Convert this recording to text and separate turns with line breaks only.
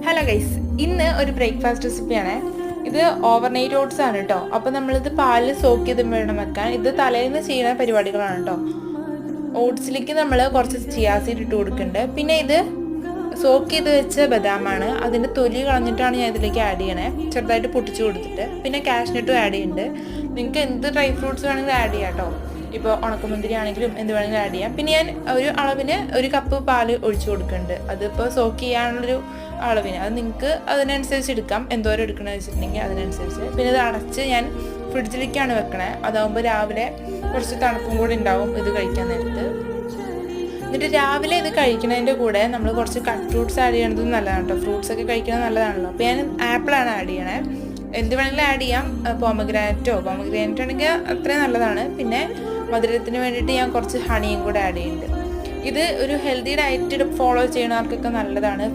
Hello guys, ഇന്ന് ഒരു breakfast റെസിപ്പിയാണ്. ഇത് ഓവർനൈറ്റ് ഓട്സ് ആണ് കേട്ടോ. അപ്പോൾ നമ്മളിത് പാലിൽ സോക്ക് ചെയ്ത് വേണം വെക്കാൻ. ഇത് തലേന്ന് ചെയ്യുന്ന പരിപാടികളാണ് കേട്ടോ. ഓട്സിലേക്ക് നമ്മൾ കുറച്ച് ചിയാ സീഡ് ഇട്ട് കൊടുക്കുന്നുണ്ട്. പിന്നെ ഇത് സോക്ക് ചെയ്ത് വെച്ച ബദാമാണ്. അതിൻ്റെ തൊലി കളഞ്ഞിട്ടാണ് ഞാൻ ഇതിലേക്ക് ആഡ് ചെയ്യണേ, ചെറുതായിട്ട് പൊട്ടിച്ച് കൊടുത്തിട്ട്. പിന്നെ കാഷ്നട്ടും ആഡ് ചെയ്യുന്നുണ്ട്. നിങ്ങൾക്ക് എന്ത് ഡ്രൈ ഫ്രൂട്ട്സ് വേണമെങ്കിലും ആഡ് ചെയ്യാം കേട്ടോ. ഇപ്പോൾ ഉണക്കമുന്തിരി ആണെങ്കിലും എന്ത് വേണമെങ്കിലും ആഡ് ചെയ്യാം. പിന്നെ ഞാൻ ഒരു അളവിന് ഒരു കപ്പ് പാൽ ഒഴിച്ചു കൊടുക്കുന്നുണ്ട്. അതിപ്പോൾ സോക്ക് ചെയ്യാനുള്ളൊരു അളവിന്, അത് നിങ്ങൾക്ക് അതിനനുസരിച്ച് എടുക്കാം, എന്തോരം എടുക്കണമെന്ന് വെച്ചിട്ടുണ്ടെങ്കിൽ അതിനനുസരിച്ച്. പിന്നെ ഇത് അടച്ച് ഞാൻ ഫ്രിഡ്ജിലേക്കാണ് വെക്കണേ. അതാകുമ്പോൾ രാവിലെ കുറച്ച് തണുപ്പും കൂടി ഉണ്ടാവും ഇത് കഴിക്കാൻ നേരത്ത്. എന്നിട്ട് രാവിലെ ഇത് കഴിക്കുന്നതിൻ്റെ കൂടെ നമ്മൾ കുറച്ച് കട്ട് ഫ്രൂട്ട്സ് ആഡ് ചെയ്യണതും നല്ലതാണ് കേട്ടോ. ഫ്രൂട്ട്സ് ഒക്കെ കഴിക്കുന്നത് നല്ലതാണല്ലോ. അപ്പോൾ ഞാൻ ആപ്പിളാണ് ആഡ് ചെയ്യണേ. എന്ത് വേണമെങ്കിലും ആഡ് ചെയ്യാം. പോമഗ്രാനറ്റോ ആണെങ്കിൽ അത്രയും നല്ലതാണ്. പിന്നെ മധുരത്തിന് വേണ്ടിയിട്ട് ഞാൻ കുറച്ച് ഹണിയും കൂടെ ആഡ് ചെയ്യുന്നുണ്ട്. ഇത് ഒരു ഹെൽത്തി ഡയറ്റ് ഫോളോ ചെയ്യണവർക്കൊക്കെ നല്ലതാണ്.